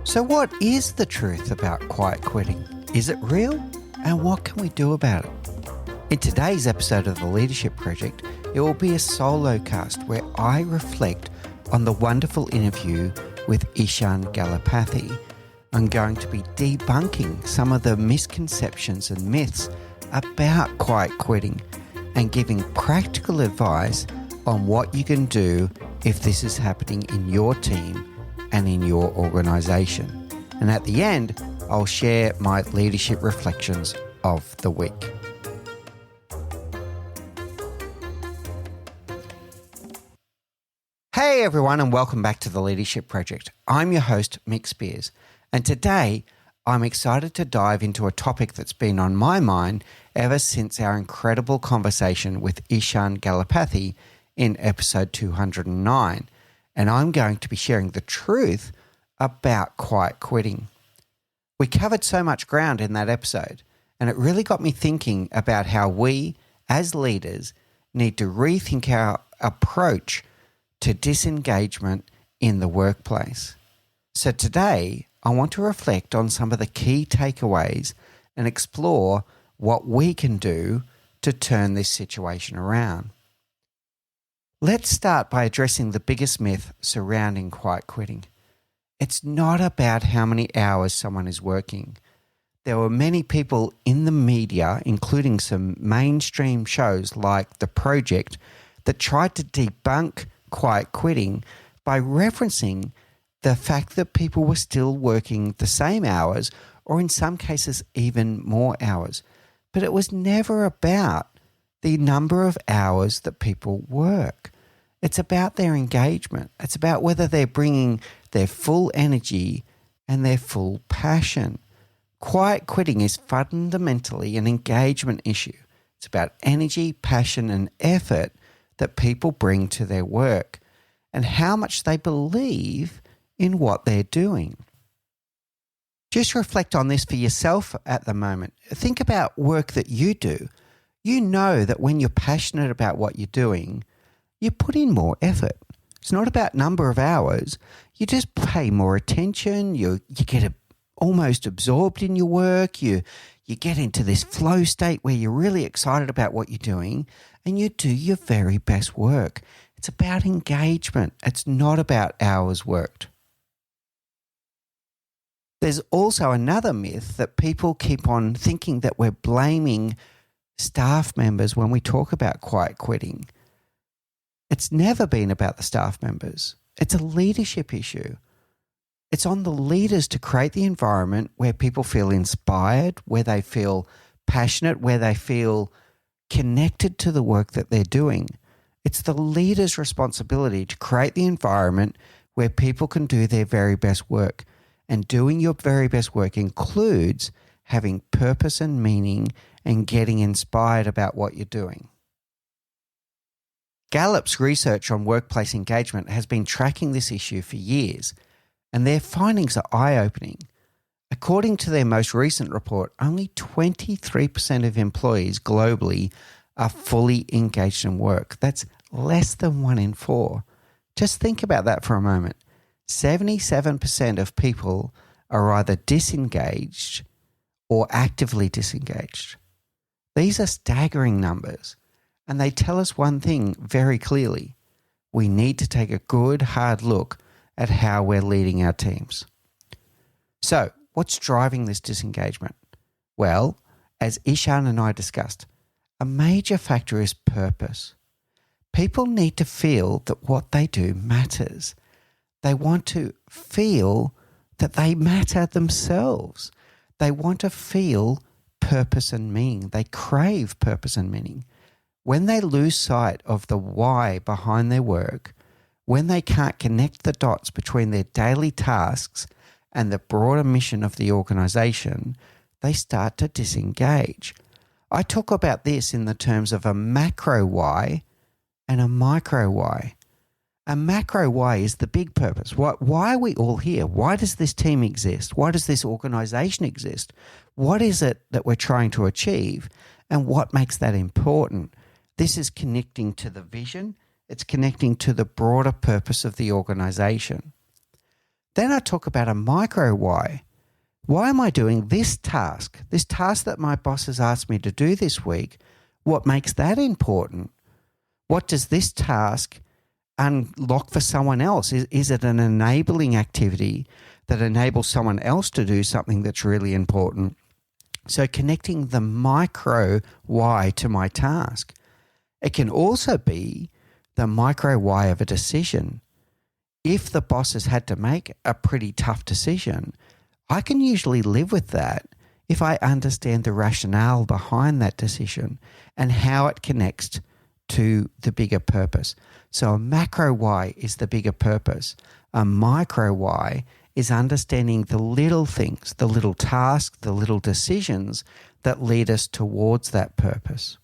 So what is the truth about quiet quitting? Is it real? And what can we do about it? In today's episode of The Leadership Project, it will be a solo cast where I reflect on the wonderful interview with Ishan Galapathy. I'm going to be debunking some of the misconceptions and myths about quiet quitting and giving practical advice on what you can do if this is happening in your team and in your organisation. And at the end, I'll share my leadership reflections of the week. Hey everyone, and welcome back to The Leadership Project. I'm your host, Mick Spiers, and today I'm excited to dive into a topic that's been on my mind ever since our incredible conversation with Ishan Galapathy in episode 209. And I'm going to be sharing the truth about quiet quitting. We covered so much ground in that episode, and it really got me thinking about how we, as leaders, need to rethink our approach to disengagement in the workplace. So today, I want to reflect on some of the key takeaways and explore what we can do to turn this situation around. Let's start by addressing the biggest myth surrounding quiet quitting. It's not about how many hours someone is working. There were many people in the media, including some mainstream shows like The Project, that tried to debunk quiet quitting by referencing the fact that people were still working the same hours, or in some cases even more hours. But it was never about the number of hours that people work. It's about their engagement. It's about whether they're bringing their full energy and their full passion. Quiet quitting is fundamentally an engagement issue. It's about energy, passion, and effort that people bring to their work and how much they believe in what they're doing. Just reflect on this for yourself at the moment. Think about work that you do. You know that when you're passionate about what you're doing, you put in more effort. It's not about number of hours. You just pay more attention. You get almost absorbed in your work. You get into this flow state where you're really excited about what you're doing and you do your very best work. It's about engagement. It's not about hours worked. There's also another myth that people keep on thinking that we're blaming staff members when we talk about quiet quitting. It's never been about the staff members. It's a leadership issue. It's on the leaders to create the environment where people feel inspired, where they feel passionate, where they feel connected to the work that they're doing. It's the leader's responsibility to create the environment where people can do their very best work. And doing your very best work includes having purpose and meaning and getting inspired about what you're doing. Gallup's research on workplace engagement has been tracking this issue for years, and their findings are eye-opening. According to their most recent report, only 23% of employees globally are fully engaged in work. That's less than 1 in 4. Just think about that for a moment. 77% of people are either disengaged or actively disengaged. These are staggering numbers, and they tell us one thing very clearly. We need to take a good, hard look at how we're leading our teams. So, what's driving this disengagement? Well, as Ishan and I discussed, a major factor is purpose. People need to feel that what they do matters. They want to feel that they matter themselves. They want to feel purpose and meaning. They crave purpose and meaning. When they lose sight of the why behind their work, when they can't connect the dots between their daily tasks and the broader mission of the organisation, they start to disengage. I talk about this in the terms of a macro why and a micro why. A macro why is the big purpose. Why are we all here? Why does this team exist? Why does this organisation exist? What is it that we're trying to achieve? And what makes that important? This is connecting to the vision. It's connecting to the broader purpose of the organisation. Then I talk about a micro why. Why am I doing this task? This task that my boss has asked me to do this week, what makes that important? What does this task unlock for someone else? Is it an enabling activity that enables someone else to do something that's really important? So connecting the micro why to my task. It can also be the micro why of a decision. If the boss has had to make a pretty tough decision, I can usually live with that if I understand the rationale behind that decision and how it connects to the bigger purpose. So a macro why is the bigger purpose. A micro why is understanding the little things, the little tasks, the little decisions that lead us towards that purpose.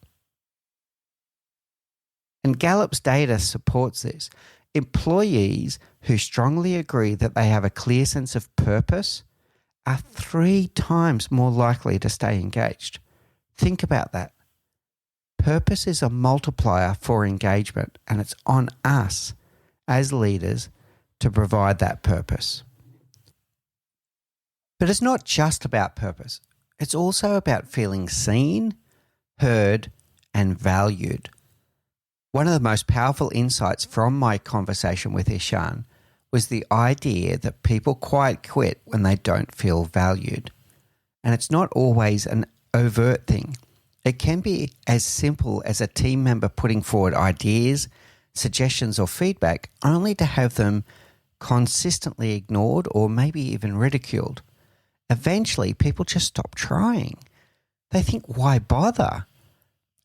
And Gallup's data supports this. Employees who strongly agree that they have a clear sense of purpose are 3 times more likely to stay engaged. Think about that. Purpose is a multiplier for engagement, and it's on us as leaders to provide that purpose. But it's not just about purpose. It's also about feeling seen, heard, and valued. One of the most powerful insights from my conversation with Ishan was the idea that people quite quit when they don't feel valued. And it's not always an overt thing. It can be as simple as a team member putting forward ideas, suggestions, or feedback only to have them consistently ignored or maybe even ridiculed. Eventually, people just stop trying. They think, why bother?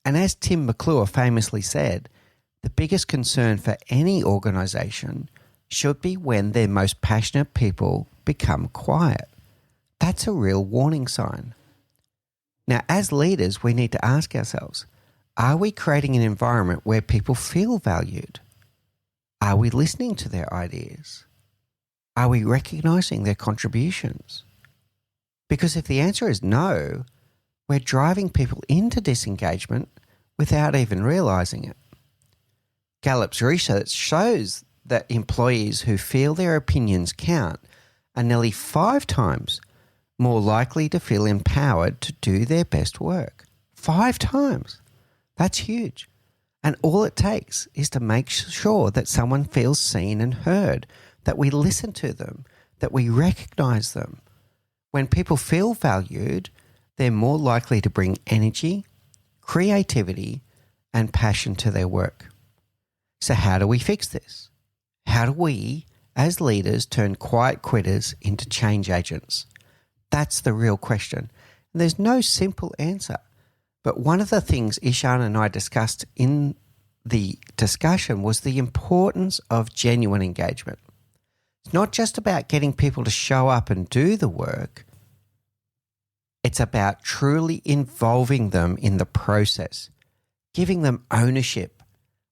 And as Tim McClure famously said, the biggest concern for any organisation should be when their most passionate people become quiet. That's a real warning sign. Now, as leaders, we need to ask ourselves, are we creating an environment where people feel valued? Are we listening to their ideas? Are we recognising their contributions? Because if the answer is no, we're driving people into disengagement without even realising it. Gallup's research shows that employees who feel their opinions count are nearly 5 times more likely to feel empowered to do their best work. 5 times. That's huge. And all it takes is to make sure that someone feels seen and heard, that we listen to them, that we recognise them. When people feel valued, they're more likely to bring energy, creativity, and passion to their work. So how do we fix this? How do we, as leaders, turn quiet quitters into change agents? That's the real question. And there's no simple answer. But one of the things Ishan and I discussed in the discussion was the importance of genuine engagement. It's not just about getting people to show up and do the work. It's about truly involving them in the process, giving them ownership,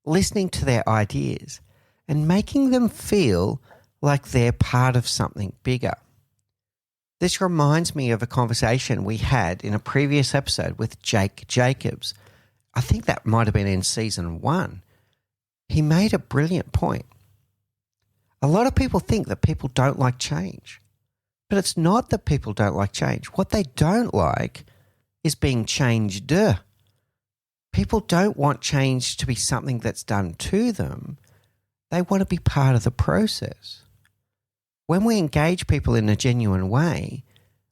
listening to their ideas, and making them feel like they're part of something bigger. This reminds me of a conversation we had in a previous episode with Jake Jacobs. I think that might have been in season 1. He made a brilliant point. A lot of people think that people don't like change, but it's not that people don't like change. What they don't like is being changed. People don't want change to be something that's done to them. They want to be part of the process. When we engage people in a genuine way,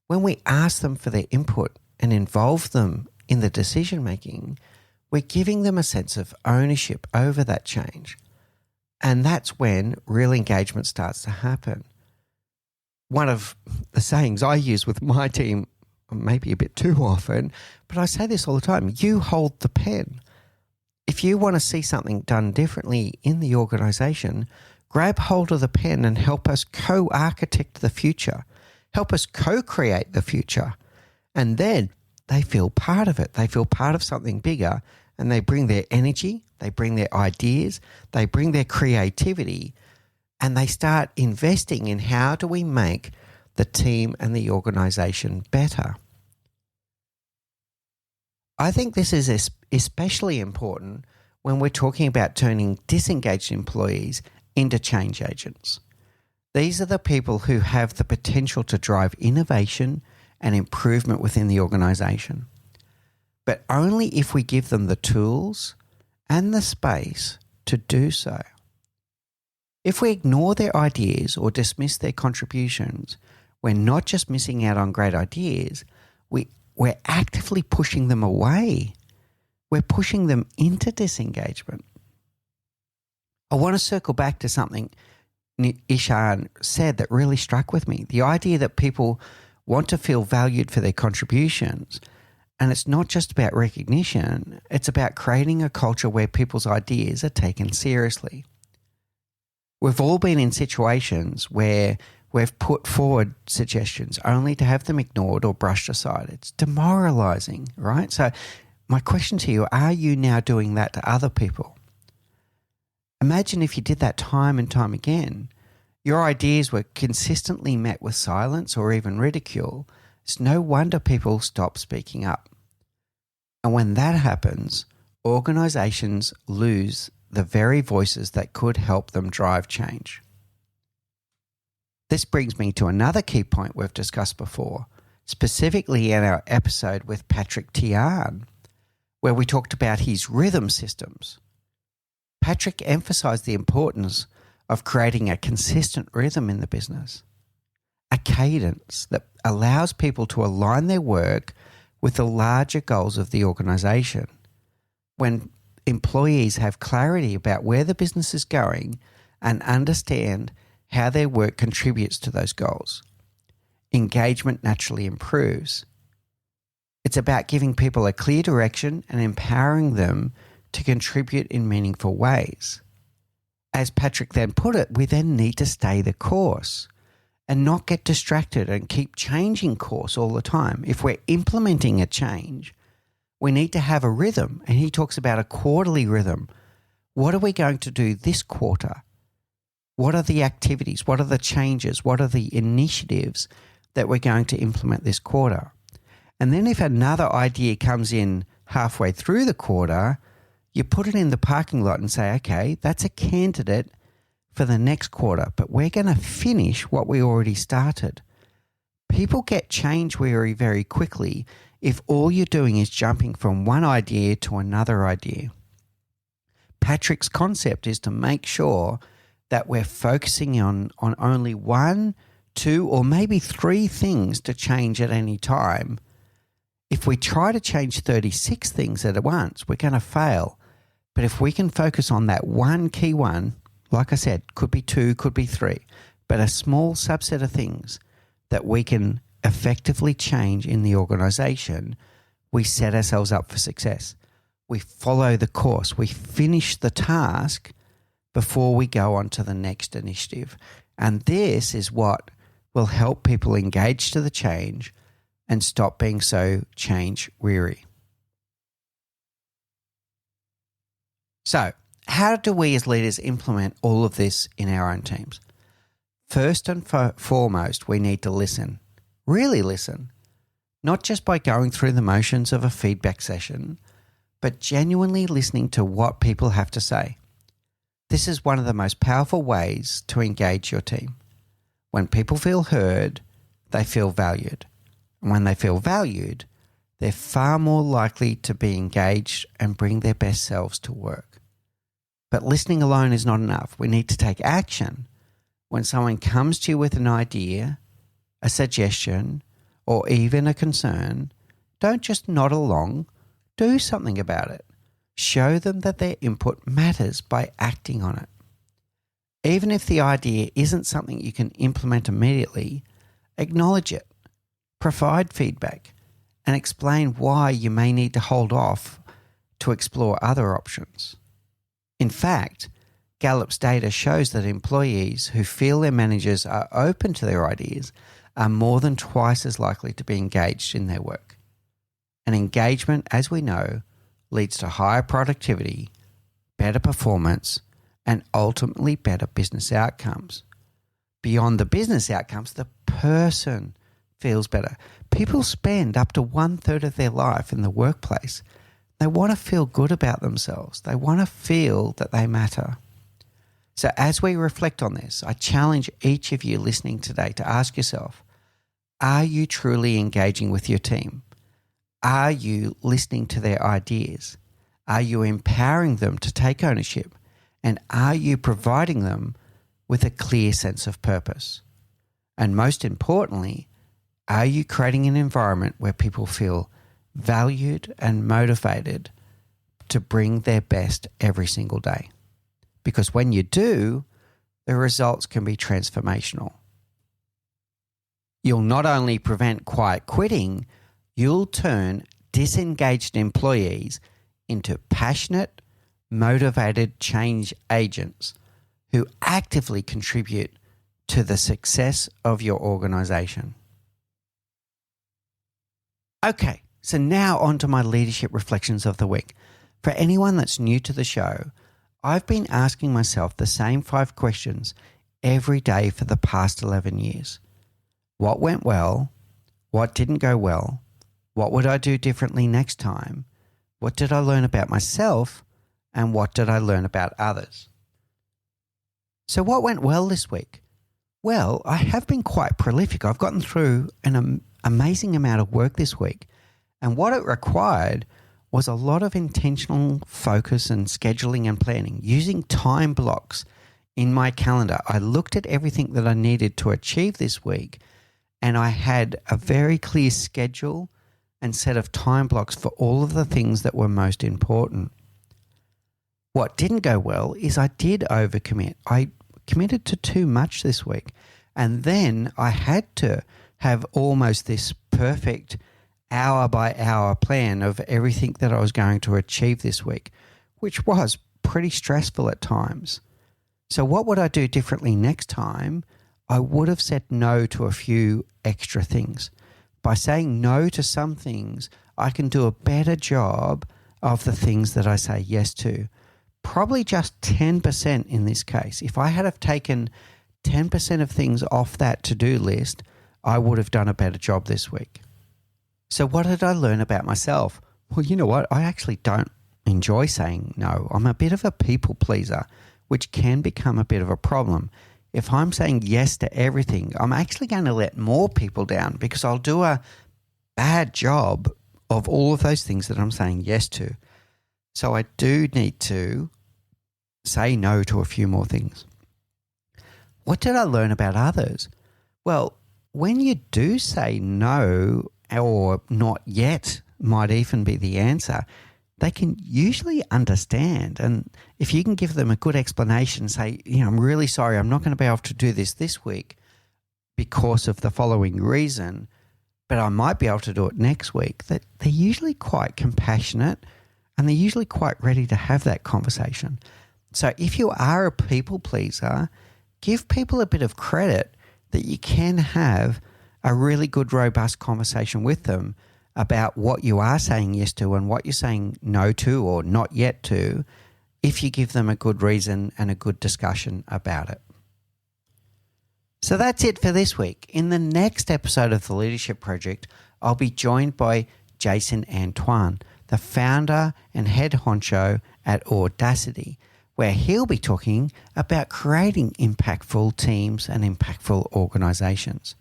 when we ask them for their input and involve them in the decision making, we're giving them a sense of ownership over that change. And that's when real engagement starts to happen. One of the sayings I use with my team, maybe a bit too often, but I say this all the time, you hold the pen. If you want to see something done differently in the organisation, grab hold of the pen and help us co-architect the future. Help us co-create the future. And then they feel part of it. They feel part of something bigger, and they bring their energy, they bring their ideas, they bring their creativity, and they start investing in how do we make the team and the organisation better. I think this is especially important when we're talking about turning disengaged employees into change agents. These are the people who have the potential to drive innovation and improvement within the organisation, but only if we give them the tools and the space to do so. If we ignore their ideas or dismiss their contributions, we're not just missing out on great ideas, we're actively pushing them away. We're pushing them into disengagement. I want to circle back to something Ishan said that really struck with me. The idea that people want to feel valued for their contributions. And it's not just about recognition, it's about creating a culture where people's ideas are taken seriously. We've all been in situations where we've put forward suggestions only to have them ignored or brushed aside. It's demoralizing, right? So my question to you, are you now doing that to other people? Imagine if you did that time and time again. Your ideas were consistently met with silence or even ridicule. It's no wonder people stop speaking up. And when that happens, organizations lose the very voices that could help them drive change. This brings me to another key point we've discussed before, specifically in our episode with Patrick Thean, where we talked about his rhythm systems. Patrick emphasized the importance of creating a consistent rhythm in the business, a cadence that allows people to align their work with the larger goals of the organization. When employees have clarity about where the business is going and understand how their work contributes to those goals, engagement naturally improves. It's about giving people a clear direction and empowering them to contribute in meaningful ways. As Patrick then put it, we then need to stay the course and not get distracted and keep changing course all the time. If we're implementing a change, we need to have a rhythm. And he talks about a quarterly rhythm. What are we going to do this quarter? What are the activities? What are the changes? What are the initiatives that we're going to implement this quarter? And then if another idea comes in halfway through the quarter, you put it in the parking lot and say, okay, that's a candidate for the next quarter, but we're going to finish what we already started. People get change weary very quickly if all you're doing is jumping from one idea to another idea. Patrick's concept is to make sure that we're focusing on only one, two, or maybe three things to change at any time. If we try to change 36 things at once, we're going to fail. But if we can focus on that one key one, like I said, could be two, could be three, but a small subset of things that we can effectively change in the organization, we set ourselves up for success. We follow the course. We finish the task before we go on to the next initiative. And this is what will help people engage to the change and stop being so change weary. So, how do we as leaders implement all of this in our own teams? First and foremost, we need to listen. Really listen. Not just by going through the motions of a feedback session, but genuinely listening to what people have to say. This is one of the most powerful ways to engage your team. When people feel heard, they feel valued. And when they feel valued, they're far more likely to be engaged and bring their best selves to work. But listening alone is not enough. We need to take action. When someone comes to you with an idea, a suggestion, or even a concern, don't just nod along, do something about it. Show them that their input matters by acting on it. Even if the idea isn't something you can implement immediately, acknowledge it, provide feedback, and explain why you may need to hold off to explore other options. In fact, Gallup's data shows that employees who feel their managers are open to their ideas are more than twice as likely to be engaged in their work. And engagement, as we know, leads to higher productivity, better performance, and ultimately better business outcomes. Beyond the business outcomes, the person feels better. People spend up to 1/3 of their life in the workplace. They want to feel good about themselves. They want to feel that they matter. So as we reflect on this, I challenge each of you listening today to ask yourself, are you truly engaging with your team? Are you listening to their ideas? Are you empowering them to take ownership? And are you providing them with a clear sense of purpose? And most importantly, are you creating an environment where people feel valued and motivated to bring their best every single day? Because when you do, the results can be transformational. You'll not only prevent quiet quitting, you'll turn disengaged employees into passionate, motivated change agents who actively contribute to the success of your organization. Okay, so now on to my leadership reflections of the week. For anyone that's new to the show, I've been asking myself the same 5 questions every day for the past 11 years. What went well? What didn't go well? What would I do differently next time? What did I learn about myself? And what did I learn about others? So what went well this week? Well, I have been quite prolific. I've gotten through an amazing amount of work this week. And what it required was a lot of intentional focus and scheduling and planning, using time blocks in my calendar. I looked at everything that I needed to achieve this week, and I had a very clear schedule and set of time blocks for all of the things that were most important. What didn't go well is I did overcommit. I committed to too much this week, and then I had to have almost this perfect hour by hour plan of everything that I was going to achieve this week, which was pretty stressful at times. So what would I do differently next time? I would have said no to a few extra things. By saying no to some things, I can do a better job of the things that I say yes to. Probably just 10% in this case. If I had have taken 10% of things off that to-do list, I would have done a better job this week. So what did I learn about myself? Well, you know what? I actually don't enjoy saying no. I'm a bit of a people pleaser, which can become a bit of a problem. If I'm saying yes to everything, I'm actually going to let more people down because I'll do a bad job of all of those things that I'm saying yes to. So I do need to say no to a few more things. What did I learn about others? Well, when you do say no, or not yet might even be the answer, they can usually understand. And if you can give them a good explanation, say, I'm really sorry, I'm not going to be able to do this week because of the following reason, but I might be able to do it next week, that they're usually quite compassionate and they're usually quite ready to have that conversation. So if you are a people pleaser, give people a bit of credit that you can have a really good, robust conversation with them about what you are saying yes to and what you're saying no to or not yet to, if you give them a good reason and a good discussion about it. So that's it for this week. In the next episode of The Leadership Project, I'll be joined by Jason Antoine, the founder and head honcho at Audacity, where he'll be talking about creating impactful teams and impactful organizations.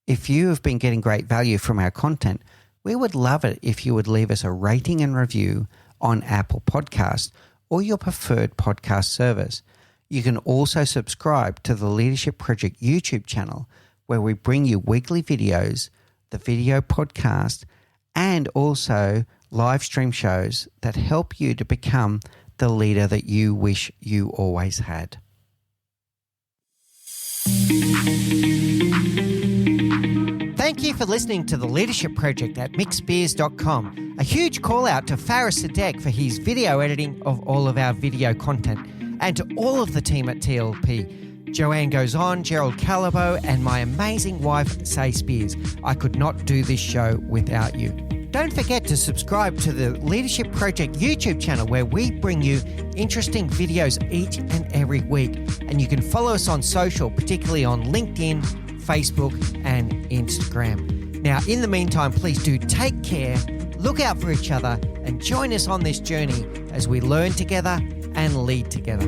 If you have been getting great value from our content, we would love it if you would leave us a rating and review on Apple Podcasts or your preferred podcast service. You can also subscribe to the Leadership Project YouTube channel, where we bring you weekly videos, the video podcast, and also live stream shows that help you to become the leader that you wish you always had. Thank you for listening to The Leadership Project at mickspiers.com. A huge call out to Faris Sadek for his video editing of all of our video content, and to all of the team at TLP. Joanne Goes On, Gerald Calabo, and my amazing wife, Say Spears. I could not do this show without you. Don't forget to subscribe to the Leadership Project YouTube channel, where we bring you interesting videos each and every week. And you can follow us on social, particularly on LinkedIn, Facebook, and Instagram. Now, in the meantime, please do take care, look out for each other, and join us on this journey as we learn together, and lead together.